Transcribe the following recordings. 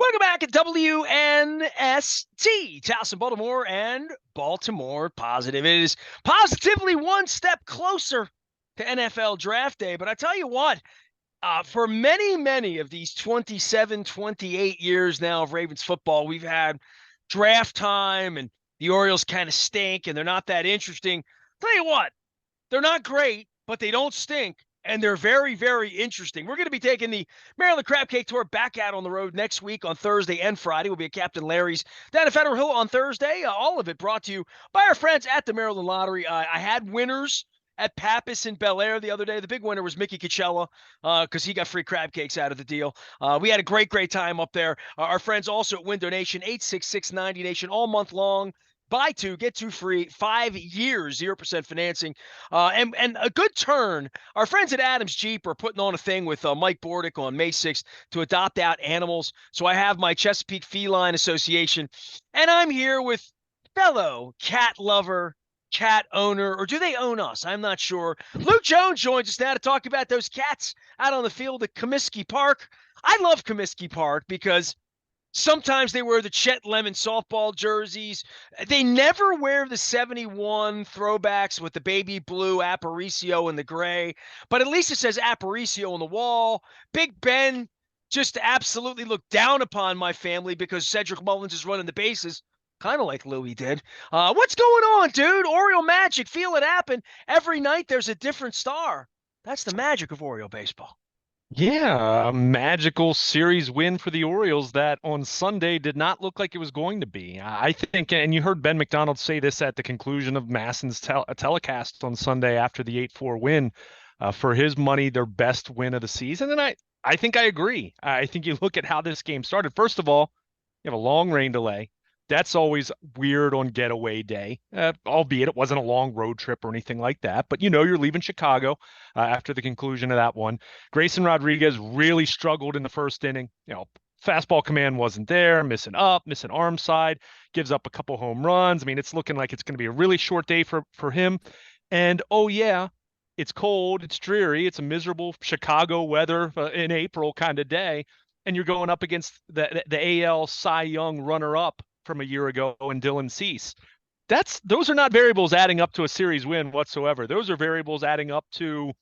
Welcome back at WNST, Towson, Baltimore, and Baltimore Positive. It is positively one step closer to NFL Draft Day. But I tell you what, for many of these 27, 28 years now of Ravens football, we've had draft time and the Orioles kind of stink and they're not that interesting. Tell you what, they're not great, but they don't stink. And they're very interesting. We're going to be taking the Maryland Crab Cake Tour back out on the road next week on Thursday and Friday. We'll be at Captain Larry's down at Federal Hill on Thursday. All of it brought to you by our friends at the Maryland Lottery. I had winners at Pappas in Bel Air the other day. The big winner was Mickey Coachella because he got free crab cakes out of the deal. We had a great time up there. Our friends also at Window Nation, 86690 Nation, all month long. Buy two, get two free, 5 years, 0% financing. And a good turn. Our friends at Adams Jeep are putting on a thing with Mike Bordick on May 6th to adopt out animals. So I have my Chesapeake Feline Association, and I'm here with fellow cat lover, cat owner, or do they own us? I'm not sure. Luke Jones joins us now to talk about those cats out on the field at Comiskey Park. I love Comiskey Park because sometimes they wear the Chet Lemon softball jerseys. They never wear the 71 throwbacks with the baby blue Aparicio and the gray, but at least it says Aparicio on the wall. Big Ben just absolutely looked down upon my family because Cedric Mullins is running the bases, kind of like Louis did. What's going on, dude? Oriole magic, feel it happen. Every night there's a different star. That's the magic of Oriole baseball. Yeah, a magical series win for the Orioles that on Sunday did not look like it was going to be. I think, and you heard Ben McDonald say this at the conclusion of Masson's telecast on Sunday after the 8-4 win, for his money, their best win of the season. And I think I agree. I think you look at how this game started. First of all, you have a long rain delay. That's always weird on getaway day, albeit it wasn't a long road trip or anything like that. But you're leaving Chicago after the conclusion of that one. Grayson Rodriguez really struggled in the first inning. Fastball command wasn't there, missing up, missing arm side, gives up a couple home runs. I mean, it's looking like it's going to be a really short day for him. And oh yeah, it's cold, it's dreary, it's a miserable Chicago weather in April kind of day, and you're going up against the AL Cy Young runner-up from a year ago in Dylan Cease. Those are not variables adding up to a series win whatsoever. Those are variables adding up to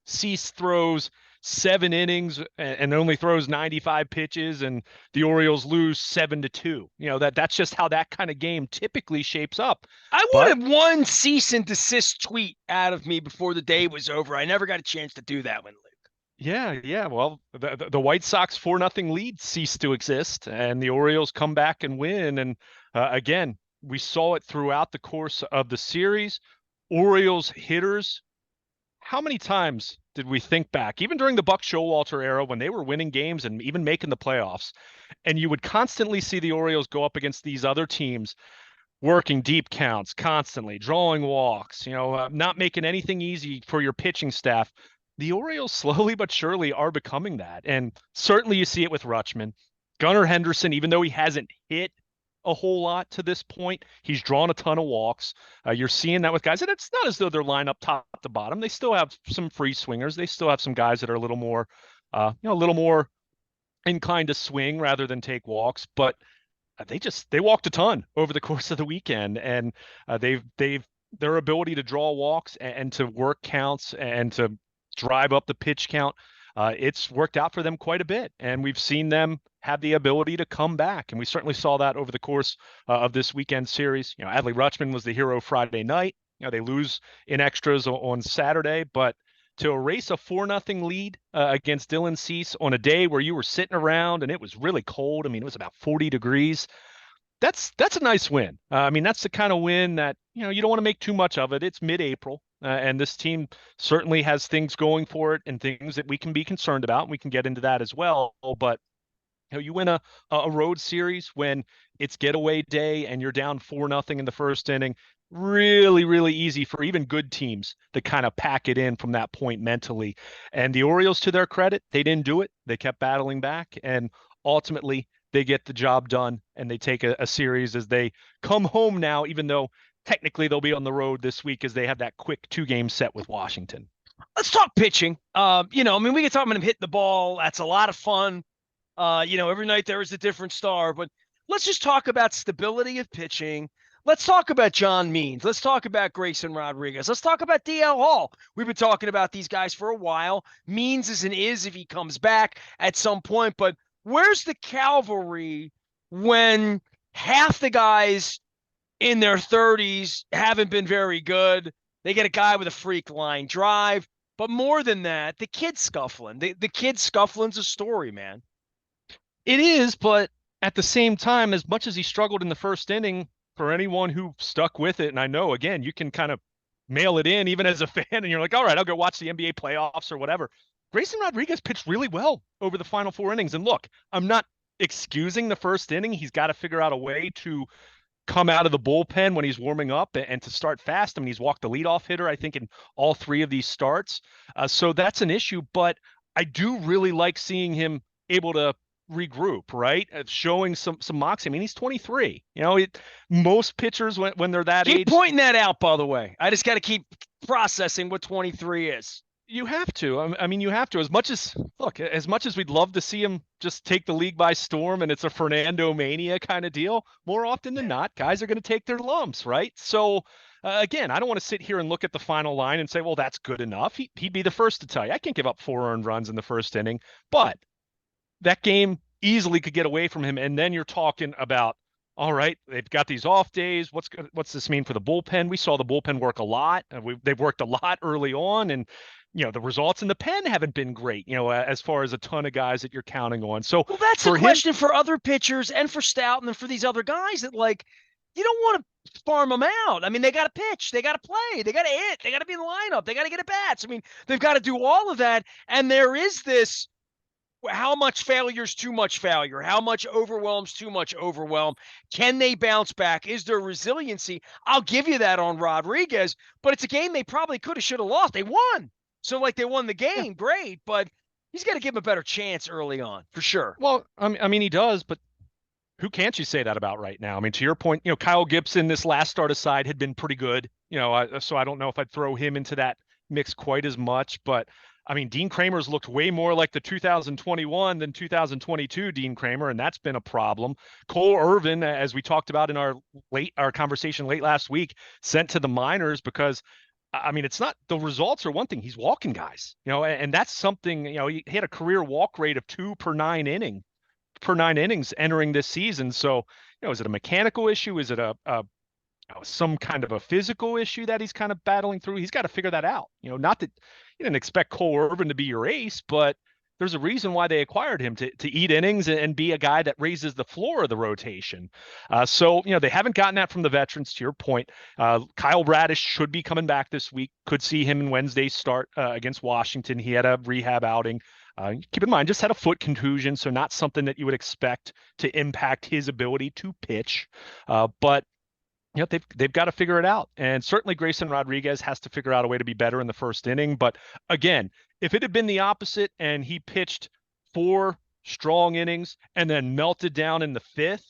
Cease throws 7 innings and only throws 95 pitches, and the Orioles lose 7-2. That's just how that kind of game typically shapes up. I wanted one cease and desist tweet out of me before the day was over. I never got a chance to do that one, Luke. Yeah. Well, the White Sox 4-0 lead ceased to exist, and the Orioles come back and win. And again, we saw it throughout the course of the series. Orioles hitters, how many times did we think back, even during the Buck Showalter era when they were winning games and even making the playoffs, and you would constantly see the Orioles go up against these other teams, working deep counts constantly, drawing walks, not making anything easy for your pitching staff. The Orioles slowly but surely are becoming that. And certainly you see it with Rutschman. Gunnar Henderson, even though he hasn't hit a whole lot to this point, he's drawn a ton of walks. You're seeing that with guys, and it's not as though they're lined up top to bottom. They still have some free swingers. They still have some guys that are a little more, a little more inclined to swing rather than take walks. But they walked a ton over the course of the weekend, and their ability to draw walks and to work counts and to drive up the pitch count, it's worked out for them quite a bit, and we've seen them have the ability to come back, and we certainly saw that over the course of this weekend series. Adley Rutschman was the hero Friday night. They lose in extras on Saturday, but to erase a 4-0 lead against Dylan Cease on a day where you were sitting around and it was really cold. I mean, it was about 40 degrees. That's a nice win. That's the kind of win that you don't want to make too much of it. It's mid-April. And this team certainly has things going for it and things that we can be concerned about. And we can get into that as well. But you win a road series when it's getaway day and you're down 4-0 in the first inning. Really easy for even good teams to kind of pack it in from that point mentally. And the Orioles, to their credit, they didn't do it. They kept battling back, and ultimately they get the job done, and they take a series as they come home now, even though technically they'll be on the road this week as they have that quick 2-game set with Washington. Let's talk pitching. We can talk about him hitting the ball. That's a lot of fun. Every night there is a different star, but let's just talk about stability of pitching. Let's talk about John Means. Let's talk about Grayson Rodriguez. Let's talk about DL Hall. We've been talking about these guys for a while. Means is an is if he comes back at some point, but where's the cavalry when half the guys in their 30s haven't been very good? They get a guy with a freak line drive, but more than that, the kid scuffling. The kid scuffling's a story, man. It is, but at the same time, as much as he struggled in the first inning, for anyone who stuck with it, and I know, again, you can kind of mail it in even as a fan, and you're like, all right, I'll go watch the NBA playoffs or whatever. Grayson Rodriguez pitched really well over the final 4 innings. And look, I'm not excusing the first inning. He's got to figure out a way to come out of the bullpen when he's warming up and to start fast. I mean, he's walked the leadoff hitter, I think, in all three of these starts. So that's an issue, but I do really like seeing him able to regroup, right? Showing some moxie. I mean, he's 23. Most pitchers when they're that Keep age, pointing that out, by the way. I just got to keep processing what 23 is. you have to. I mean, you have to. As much as we'd love to see him just take the league by storm and it's a Fernando mania kind of deal, more often than not, guys are going to take their lumps, right? So, again, I don't want to sit here and look at the final line and say, well, that's good enough. He'd be the first to tell you, I can't give up 4 earned runs in the first inning, but that game easily could get away from him. And then you're talking about, all right, they've got these off days. What's this mean for the bullpen? We saw the bullpen work a lot. They've worked a lot early on, and the results in the pen haven't been great. As far as a ton of guys that you're counting on. So, well, that's for a question for other pitchers and for Stout and for these other guys that you don't want to farm them out. I mean, they got to pitch, they got to play, they got to hit, they got to be in the lineup, they got to get at bats. I mean, they've got to do all of that, and there is this. How much failure is too much failure? How much overwhelms too much overwhelm? Can they bounce back? Is there resiliency? I'll give you that on Rodriguez, but it's a game they probably could have, should have lost. They won. So they won the game, great, but he's got to give him a better chance early on for sure. Well, I mean, he does, but who can't you say that about right now? I mean, to your point, Kyle Gibson, this last start aside, had been pretty good, so I don't know if I'd throw him into that mix quite as much, but I mean, Dean Kramer's looked way more like the 2021 than 2022 Dean Kramer, and that's been a problem. Cole Irvin, as we talked about in our conversation late last week, sent to the minors because, I mean, it's not the results are one thing. He's walking guys, and that's something, he had a career walk rate of 2 per 9 innings entering this season. So, is it a mechanical issue? Is it some kind of a physical issue that he's kind of battling through? He's got to figure that out. Not that you didn't expect Cole Irvin to be your ace, but there's a reason why they acquired him to eat innings and be a guy that raises the floor of the rotation. So, they haven't gotten that from the veterans, to your point. Kyle Bradish should be coming back this week. Could see him in Wednesday's start against Washington. He had a rehab outing. Keep in mind, just had a foot contusion, so not something that you would expect to impact his ability to pitch. But they've got to figure it out. And certainly Grayson Rodriguez has to figure out a way to be better in the first inning. But again, if it had been the opposite and he pitched 4 strong innings and then melted down in the 5th,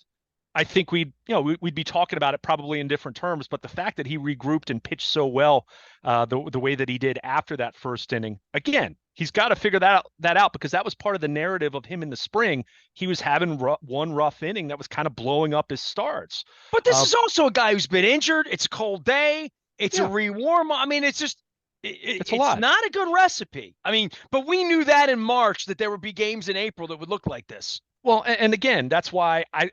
I think we'd be talking about it probably in different terms. But the fact that he regrouped and pitched so well the way that he did after that first inning, again, he's got to figure that out because that was part of the narrative of him in the spring. He was having one rough inning that was kind of blowing up his starts. But this is also a guy who's been injured. It's a cold day. It's a rewarm. I mean, it's just it's not a good recipe. I mean, but we knew that in March that there would be games in April that would look like this. Well, and again, that's why I'm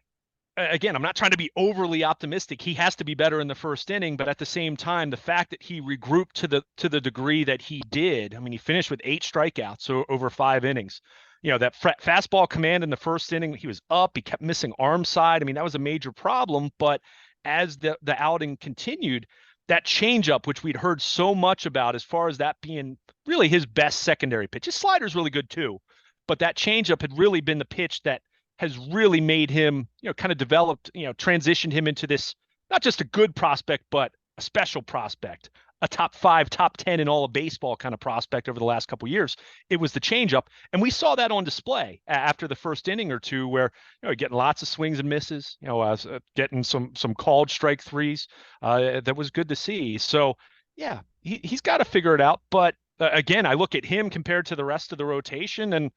not trying to be overly optimistic. He has to be better in the first inning, but at the same time, the fact that he regrouped to the degree that he did, I mean, he finished with 8 strikeouts over 5 innings. That fastball command in the first inning, he was up. He kept missing arm side. I mean, that was a major problem. But as the outing continued, that changeup, which we'd heard so much about as far as that being really his best secondary pitch. His slider's really good too, but that changeup had really been the pitch that has really made him, kind of developed, transitioned him into this, not just a good prospect, but a special prospect, a top 5, top 10 in all of baseball kind of prospect over the last couple of years. It was the changeup. And we saw that on display after the first inning or two where, getting lots of swings and misses, getting some called strike threes. That was good to see. So yeah, he's got to figure it out. But again, I look at him compared to the rest of the rotation and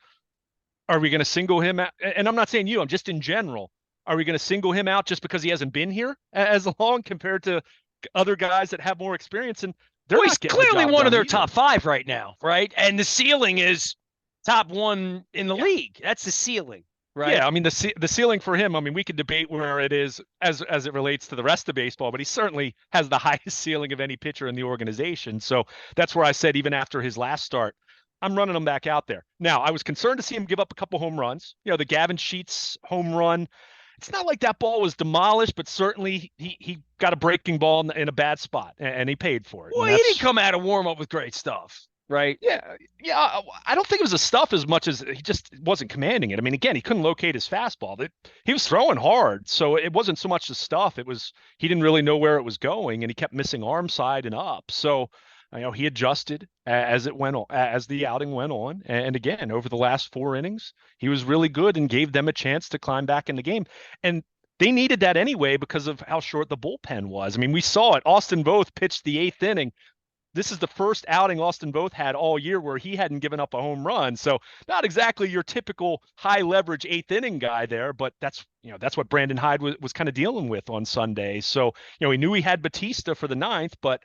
Are we going to single him out? And I'm not saying you, I'm just in general. Are we going to single him out just because he hasn't been here as long compared to other guys that have more experience? And they're Well, he's not getting the clearly job one of done their either. top five right now, right? And the ceiling is top one in the Yeah. league. That's the ceiling, right? Yeah, I mean the ceiling for him. I mean, we could debate where it is as it relates to the rest of baseball, but he certainly has the highest ceiling of any pitcher in the organization. So that's where I said even after his last start, I'm running him back out there. Now I was concerned to see him give up a couple home runs. You know, the Gavin Sheets home run. It's not like that ball was demolished, but certainly he got a breaking ball in a bad spot, and he paid for it. Well, And he didn't that's come out of warm up with great stuff, right? yeah, yeah. I don't think it was the stuff as much as he just wasn't commanding it. I mean, again, he couldn't locate his fastball. He was throwing hard, so it wasn't so much the stuff. It was he didn't really know where it was going, and he kept missing arm side and up. So, he adjusted as it went on, as the outing went on. And again, over the last 4 innings, he was really good and gave them a chance to climb back in the game. And they needed that anyway because of how short the bullpen was. I mean, we saw it. Austin Voth pitched the eighth inning. This is the first outing Austin Voth had all year where he hadn't given up a home run. So not exactly your typical high leverage eighth inning guy there, but that's what Brandon Hyde was kind of dealing with on Sunday. So, he knew he had Batista for the ninth, but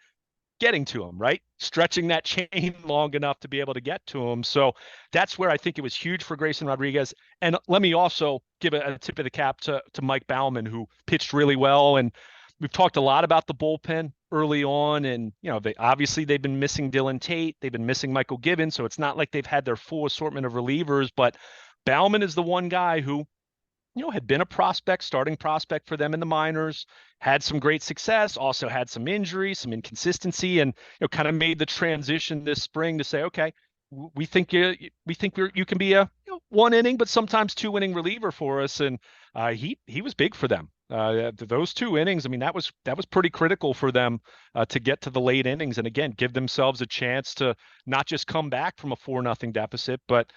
getting to him, right? Stretching that chain long enough to be able to get to him. So that's where I think it was huge for Grayson Rodriguez. And let me also give a tip of the cap to Mike Baumann, who pitched really well. And we've talked a lot about the bullpen early on. And, they've been missing Dylan Tate. They've been missing Michael Gibbons. So it's not like they've had their full assortment of relievers, but Baumann is the one guy who had been a prospect, starting prospect for them in the minors, had some great success, also had some injuries, some inconsistency, and kind of made the transition this spring to say, okay, we think you can be a one inning, but sometimes 2 inning reliever for us, and he was big for them. Those 2 innings, I mean, that was pretty critical for them to get to the late innings, and again, give themselves a chance to not just come back from a 4-0 deficit, but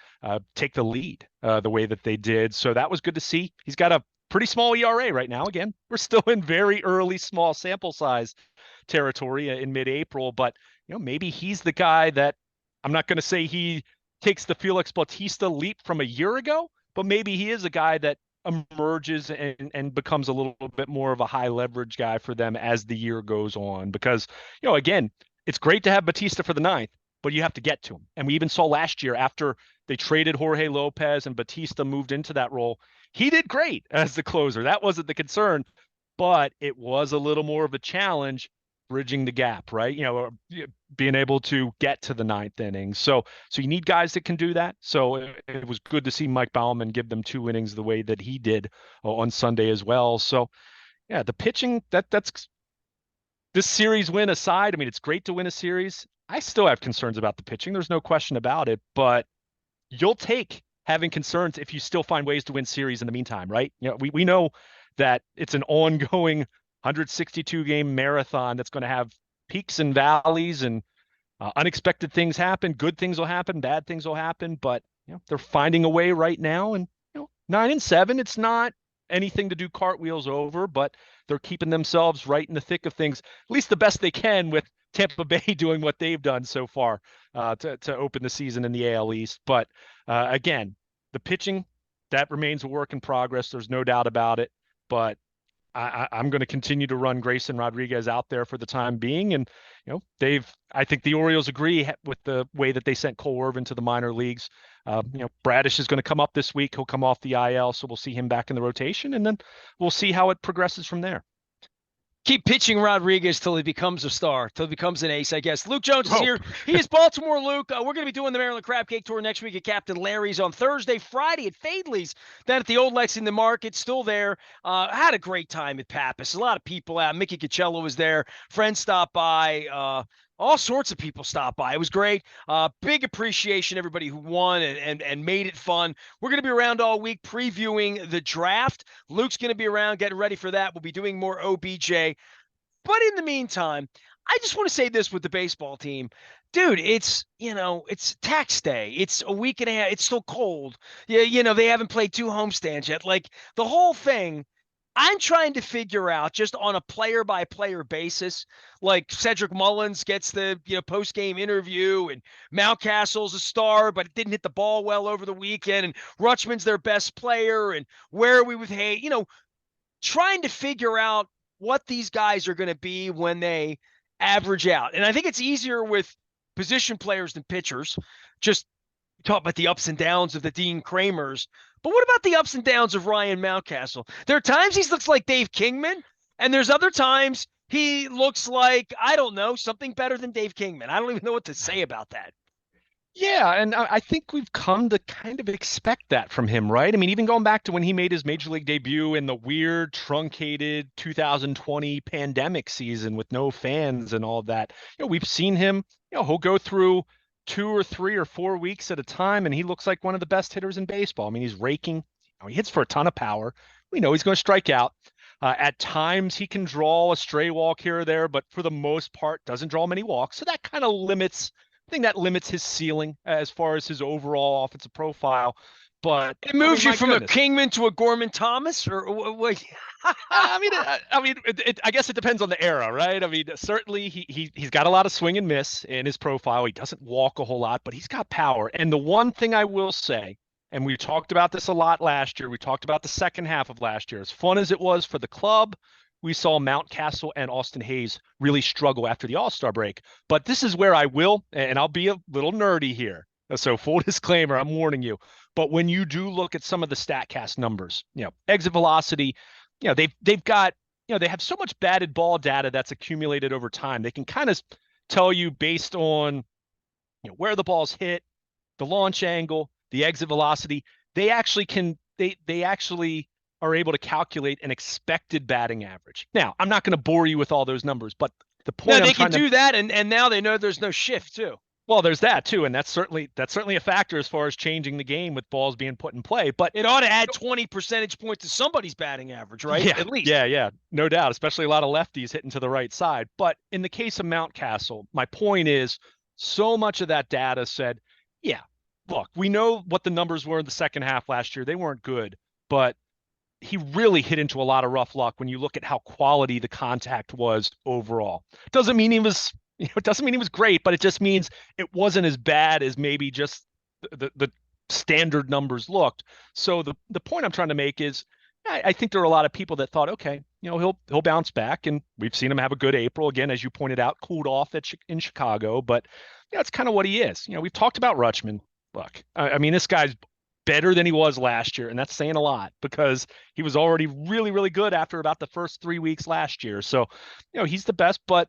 take the lead the way that they did. So that was good to see. He's got a pretty small ERA right now. Again, we're still in very early small sample size territory in mid-April, but maybe he's the guy that I'm not going to say he takes the Felix Bautista leap from a year ago, but maybe he is a guy that emerges and becomes a little bit more of a high leverage guy for them as the year goes on. Because, again, it's great to have Batista for the ninth, but you have to get to him. And we even saw last year after they traded Jorge Lopez and Batista moved into that role, he did great as the closer. That wasn't the concern, but it was a little more of a challenge bridging the gap, right? Being able to get to the ninth inning. So you need guys that can do that. So it was good to see Mike Baumann give them 2 innings the way that he did on Sunday as well. So yeah, the pitching that's this series win aside. I mean, it's great to win a series. I still have concerns about the pitching. There's no question about it, but you'll take having concerns if you still find ways to win series in the meantime, right? We know that it's an ongoing 162 game marathon that's going to have peaks and valleys and unexpected things happen. Good things will happen, bad things will happen, but they're finding a way right now. And 9-7, it's not anything to do cartwheels over, but they're keeping themselves right in the thick of things, at least the best they can with Tampa Bay doing what they've done so far to open the season in the AL East. But again, the pitching, that remains a work in progress. There's no doubt about it. But I'm going to continue to run Grayson Rodriguez out there for the time being. And, I think the Orioles agree with the way that they sent Cole Irvin to the minor leagues. Bradish is going to come up this week. He'll come off the IL. So we'll see him back in the rotation, and then we'll see how it progresses from there. Keep pitching Rodriguez till he becomes a star, till he becomes an ace, I guess. Luke Jones is Oh. here. He is Baltimore Luke. We're going to be doing the Maryland Crab Cake Tour next week at Captain Larry's on Thursday, Friday at Fadley's, then at the Old Lexington Market, still there. Had a great time at Pappas. A lot of people out. Mickey Cacello was there. Friends stopped by. All sorts of people stopped by. It was great. Big appreciation everybody who won and made it fun. We're going to be around all week previewing the draft. Luke's going to be around getting ready for that. We'll be doing more OBJ. But in the meantime, I just want to say this with the baseball team. Dude, it's tax day. It's a week and a half. It's still cold. Yeah, they haven't played 2 homestands yet. Like the whole thing, I'm trying to figure out just on a player by player basis, like Cedric Mullins gets the post game interview, and Mountcastle's a star, but didn't hit the ball well over the weekend, and Rutschman's their best player, and where are we with Hay? Trying to figure out what these guys are going to be when they average out, and I think it's easier with position players than pitchers. Just talk about the ups and downs of the Dean Kramers. But what about the ups and downs of Ryan Mountcastle? There are times he looks like Dave Kingman, and there's other times he looks like, I don't know, something better than Dave Kingman. I don't even know what to say about that. Yeah, and I think we've come to kind of expect that from him, right? I mean, even going back to when he made his major league debut in the weird, truncated 2020 pandemic season with no fans and all of that, we've seen him, he'll go through 2 or 3 or 4 weeks at a time, and he looks like one of the best hitters in baseball. I mean, he's raking, he hits for a ton of power. We know he's going to strike out. At times, he can draw a stray walk here or there, but for the most part, doesn't draw many walks. So that kind of limits think that limits his ceiling as far as his overall offensive profile. But it moves you from goodness. a Kingman to a Gorman Thomas, or what? I guess it depends on the era, right? I mean, certainly he's got a lot of swing and miss in his profile. He doesn't walk a whole lot, but he's got power. And the one thing I will say, and we talked about this a lot last year, we talked about the second half of last year, as fun as it was for the club, we saw Mountcastle and Austin Hayes really struggle after the All-Star break. But this is where I will, and I'll be a little nerdy here. So full disclaimer, I'm warning you. But when you do look at some of the StatCast numbers, exit velocity, they've got, they have so much batted ball data that's accumulated over time. They can kind of tell you based on, where the ball's hit, the launch angle, the exit velocity. They actually are able to calculate an expected batting average. Now, I'm not going to bore you with all those numbers, but the point no, they can do that, and now they know there's no shift too. Well, there's that too, and that's certainly a factor as far as changing the game with balls being put in play. But it ought to add 20 percentage points to somebody's batting average, right? Yeah, at least. Yeah, no doubt. Especially a lot of lefties hitting to the right side. But in the case of Mountcastle, my point is, so much of that data said, yeah, look, we know what the numbers were in the second half last year. They weren't good, but he really hit into a lot of rough luck when you look at how quality the contact was overall. Doesn't mean he was, it doesn't mean he was great, but it just means it wasn't as bad as maybe just the standard numbers looked. So the point I'm trying to make is, I think there are a lot of people that thought, okay, he'll bounce back, and we've seen him have a good April again, as you pointed out, cooled off in Chicago, but it's kind of what he is. We've talked about Rutschman. Look, I mean, this guy's better than he was last year, and that's saying a lot because he was already really, really good after about the first 3 weeks last year. So, he's the best. But,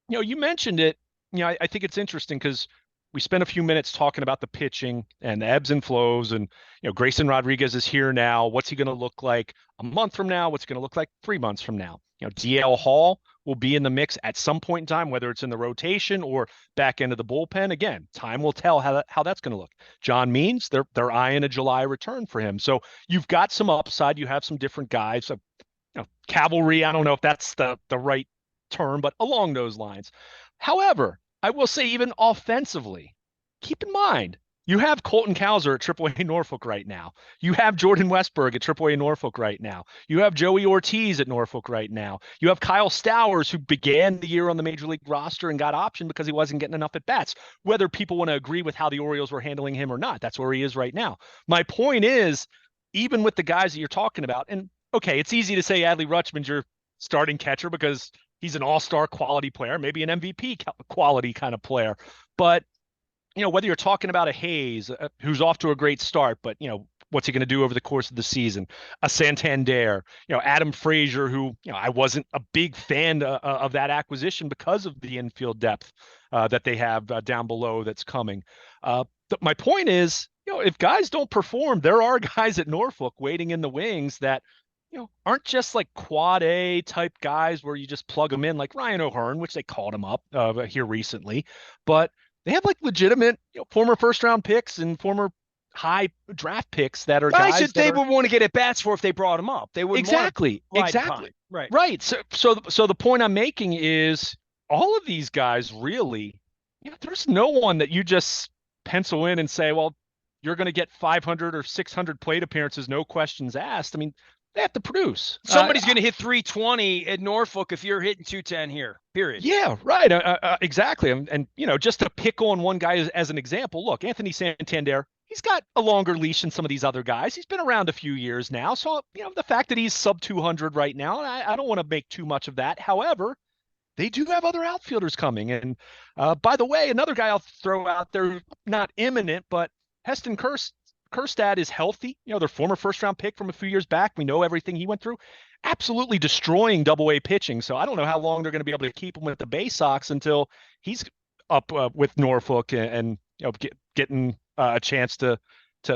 you mentioned it. I think it's interesting because we spent a few minutes talking about the pitching and the ebbs and flows, and Grayson Rodriguez is here now. What's he going to look like a month from now? What's he going to look like 3 months from now? DL Hall will be in the mix at some point in time, whether it's in the rotation or back end of the bullpen. Again, time will tell how that's going to look. John Means, they're eyeing a July return for him. So you've got some upside. You have some different guys. Cavalry, I don't know if that's the right term, but along those lines. However, I will say even offensively, keep in mind, you have Colton Cowser at AAA Norfolk right now. You have Jordan Westberg at AAA Norfolk right now. You have Joey Ortiz at Norfolk right now. You have Kyle Stowers, who began the year on the Major League roster and got optioned because he wasn't getting enough at-bats. Whether people want to agree with how the Orioles were handling him or not, that's where he is right now. My point is, even with the guys that you're talking about, and okay, it's easy to say Adley Rutschman's your starting catcher because he's an all-star quality player, maybe an MVP quality kind of player. But whether you're talking about a Hayes, who's off to a great start, but, what's he going to do over the course of the season? A Santander, Adam Frazier, who, I wasn't a big fan of that acquisition because of the infield depth that they have down below that's coming. My point is, if guys don't perform, there are guys at Norfolk waiting in the wings that, aren't just like quad A type guys where you just plug them in like Ryan O'Hearn, which they called him up here recently, but they have like legitimate, former first round picks and former high draft picks that are guys that they would want to get at bats for if they brought them up. They would exactly. Right. So the point I'm making is all of these guys really, there's no one that you just pencil in and say, well, you're going to get 500 or 600 plate appearances, no questions asked. I mean, they have to produce. Somebody's going to hit 320 at Norfolk if you're hitting 210 here, period. Yeah, right. Exactly. And, just to pick on one guy as an example, look, Anthony Santander, he's got a longer leash than some of these other guys. He's been around a few years now. So, the fact that he's sub 200 right now, I don't want to make too much of that. However, they do have other outfielders coming. And by the way, another guy I'll throw out there, not imminent, but Heston Kjerstad is healthy. Their former first-round pick from a few years back. We know everything he went through. Absolutely destroying Double-A pitching. So I don't know how long they're going to be able to keep him with the Bay Sox until he's up with Norfolk and getting a chance to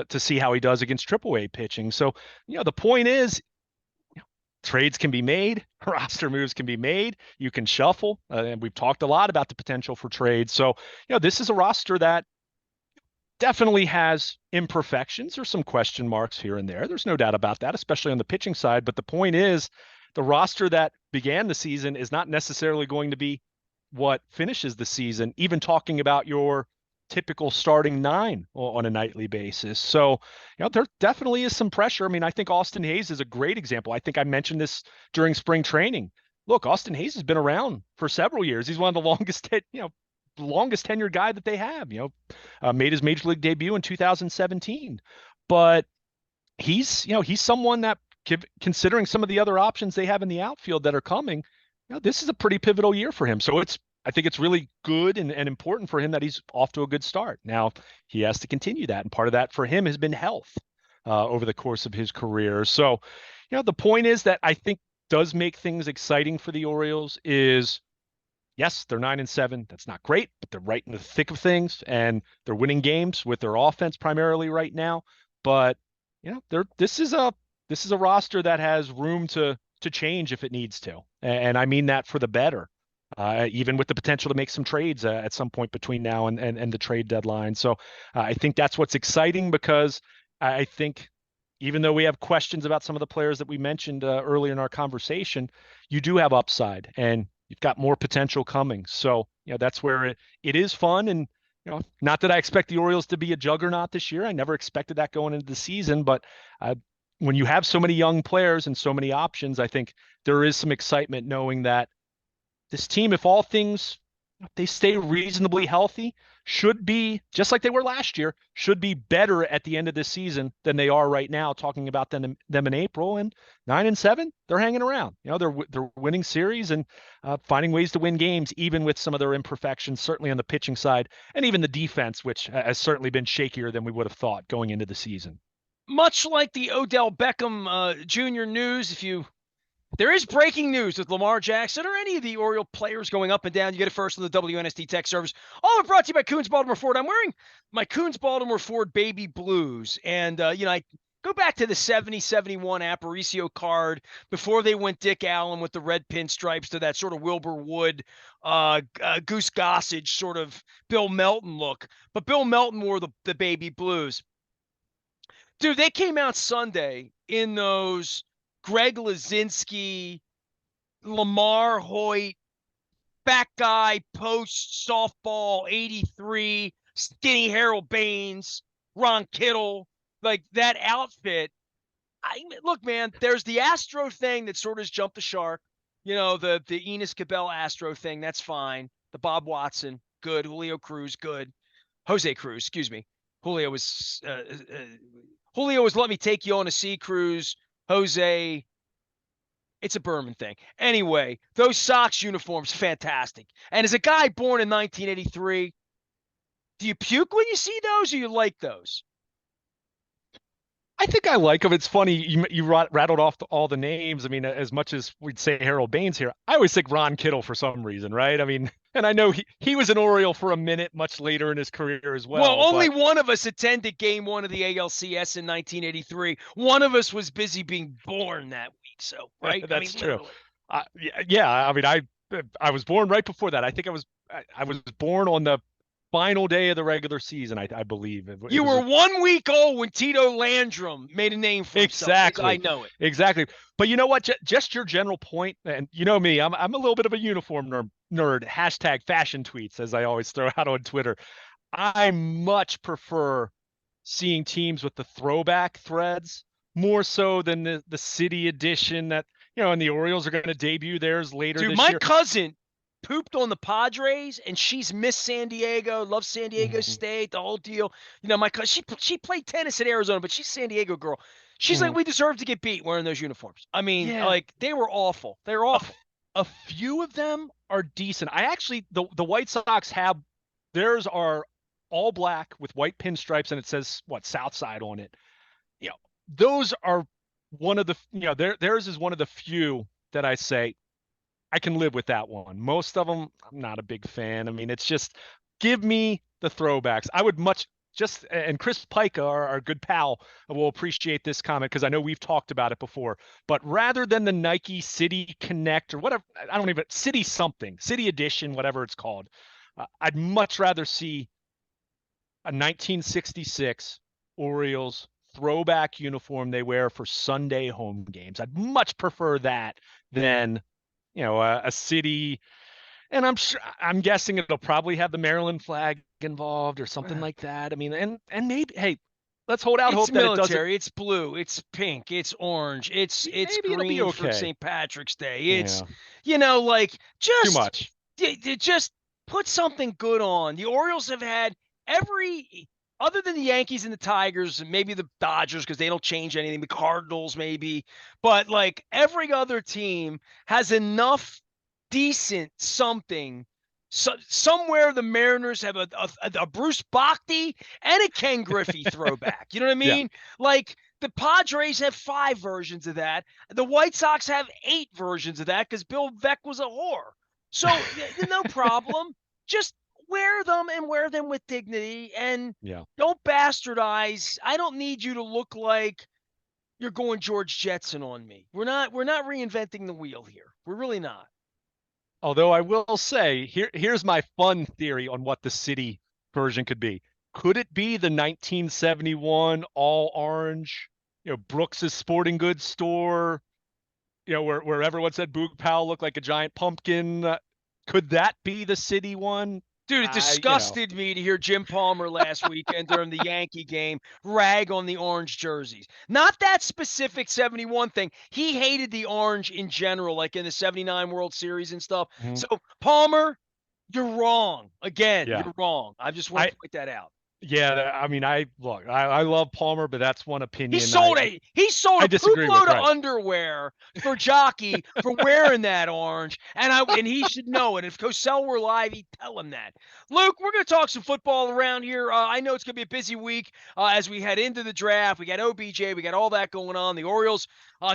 see how he does against Triple-A pitching. So the point is, trades can be made, roster moves can be made, you can shuffle, and we've talked a lot about the potential for trades. So this is a roster that definitely has imperfections or some question marks here and there. There's no doubt about that, especially on the pitching side. But the point is, the roster that began the season is not necessarily going to be what finishes the season, even talking about your typical starting 9 on a nightly basis. So, there definitely is some pressure. I mean, I think Austin Hayes is a great example. I think I mentioned this during spring training. Look, Austin Hayes has been around for several years. He's one of the longest tenured guy that they have, made his major league debut in 2017, but he's someone that, considering some of the other options they have in the outfield that are coming, this is a pretty pivotal year for him. So I think it's really good and important for him that he's off to a good start. Now he has to continue that. And part of that for him has been health over the course of his career. So, the point is that I think does make things exciting for the Orioles is, yes, they're 9-7. That's not great, but they're right in the thick of things, and they're winning games with their offense primarily right now. But this is a roster that has room to change if it needs to, and I mean that for the better. Even with the potential to make some trades at some point between now and the trade deadline. So I think that's what's exciting, because I think even though we have questions about some of the players that we mentioned earlier in our conversation, you do have upside and you've got more potential coming. So, that's where it is fun. And, not that I expect the Orioles to be a juggernaut this year. I never expected that going into the season, but when you have so many young players and so many options, I think there is some excitement knowing that this team, if all things, if they stay reasonably healthy, should be, just like they were last year, should be better at the end of this season than they are right now, talking about them in April. And 9-7, they're hanging around. They're winning series and finding ways to win games, even with some of their imperfections, certainly on the pitching side, and even the defense, which has certainly been shakier than we would have thought going into the season. Much like the Odell Beckham Jr. news, there is breaking news with Lamar Jackson or any of the Oriole players going up and down, you get it first on the WNST Tech Service. All brought to you by Coons Baltimore Ford. I'm wearing my Coons Baltimore Ford Baby Blues. And, I go back to the 70-71 Aparicio card before they went Dick Allen with the red pinstripes to that sort of Wilbur Wood, Goose Gossage sort of Bill Melton look. But Bill Melton wore the Baby Blues. Dude, they came out Sunday in those Greg Lazinski, Lamar Hoyt, back guy, post, softball, 83, skinny Harold Baines, Ron Kittle, like that outfit. Look, man, there's the Astro thing that sort of jumped the shark. The Enos Cabell Astro thing, that's fine. The Bob Watson, good. Julio Cruz, good. Jose Cruz, excuse me. Julio was let me take you on a sea cruise. Jose, it's a Berman thing. Anyway, those Sox uniforms, fantastic. And as a guy born in 1983, do you puke when you see those, or you like those? I think I like them. It's funny you rattled off all the names. I mean, as much as we'd say Harold Baines here, I always think Ron Kittle for some reason, right? I mean, and I know he was an Oriole for a minute, much later in his career as well. Well, only one of us attended Game 1 of the ALCS in 1983. One of us was busy being born that week, so right. That's true. Yeah, I mean, I was born right before that. I think I was born on the final day of the regular season, I believe. You were 1 week old when Tito Landrum made a name for himself. Exactly. I know it. Exactly. But you know what? Just your general point, and you know me, I'm a little bit of a uniform nerd. Hashtag fashion tweets, as I always throw out on Twitter. I much prefer seeing teams with the throwback threads more so than the city edition that, and the Orioles are going to debut theirs later Dude, this my year. cousin pooped on the Padres, and she's Miss San Diego, loves San Diego Mhm. State, the whole deal. My cousin, she played tennis at Arizona, but she's a San Diego girl. She's like, Mhm. we deserve to get beat wearing those uniforms. I mean, Yeah, like, they were awful. They were a, awful. f- a few of them are decent. I actually, the White Sox have, theirs are all black with white pinstripes, and it says what, Southside on it. You know, those are one of the, theirs is one of the few that I say I can live with that one. Most of them, I'm not a big fan. I mean, it's just give me the throwbacks. I would much just, and Chris Pica, our good pal, will appreciate this comment because I know we've talked about it before. But rather than the Nike City Connect or whatever, I don't even, City something, City Edition, whatever it's called, I'd much rather see a 1966 Orioles throwback uniform they wear for Sunday home games. I'd much prefer that than a city, and I'm guessing it'll probably have the Maryland flag involved or something like that. I mean, and maybe, hey, let's hold out It's hope that it doesn't. military. It's blue. It's pink. It's orange. It's Maybe it'll be green for okay. St. Patrick's Day. It's, Yeah, like, too just much. just put something good on. The Orioles have had every, other than the Yankees and the Tigers and maybe the Dodgers because they don't change anything, the Cardinals maybe, but like every other team has enough decent something. So somewhere the Mariners have a Bruce Bhakti and a Ken Griffey throwback. You know what I Yeah. mean? Like, the Padres have 5 versions of that. The White Sox have 8 versions of that because Bill Veeck was a whore. So no problem. Just wear them and wear them with dignity, and Yeah. don't bastardize. I don't need you to look like you're going George Jetson on me. We're not reinventing the wheel here. We're really not. Although I will say, here's my fun theory on what the city version could be. Could it be the 1971 all orange, Brooks's Sporting Goods store, where everyone said Boog Powell looked like a giant pumpkin? Could that be the city one? Dude, it I, disgusted me to hear Jim Palmer last weekend during the Yankee game rag on the orange jerseys. Not that specific 71 thing. He hated the orange in general, like in the 79 World Series and stuff. Mhm. So, Palmer, you're wrong. Again, Yeah. you're wrong. I just want I, to point that out. yeah, I mean, I love Palmer, but that's one He opinion sold a he sold I a poop disagree with, load of right? underwear for Jockey for wearing that orange, and he should know it. If Cosell were live, he'd tell him that. Luke, we're going to talk some football around here. I know it's going to be a busy week as we head into the draft. We got OBJ, we got all that going on. The Orioles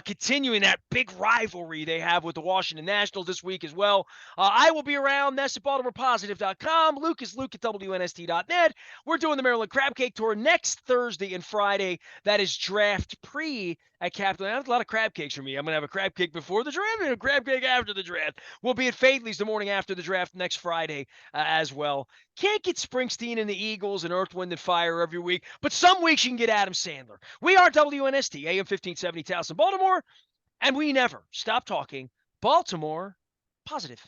continuing that big rivalry they have with the Washington Nationals this week as well. I will be around. That's at BaltimorePositive.com. Luke is Luke at WNST.net. We're doing the Maryland Crab Cake Tour next Thursday and Friday. That is draft pre at Capitol. That's a lot of crab cakes for me. I'm going to have a crab cake before the draft and a crab cake after the draft. We'll be at Fadley's the morning after the draft next Friday as well. Can't get Springsteen and the Eagles and Earth, Wind, and Fire every week, but some weeks you can get Adam Sandler. We are WNST, AM 1570 Towson, Baltimore, and we never stop talking Baltimore positive.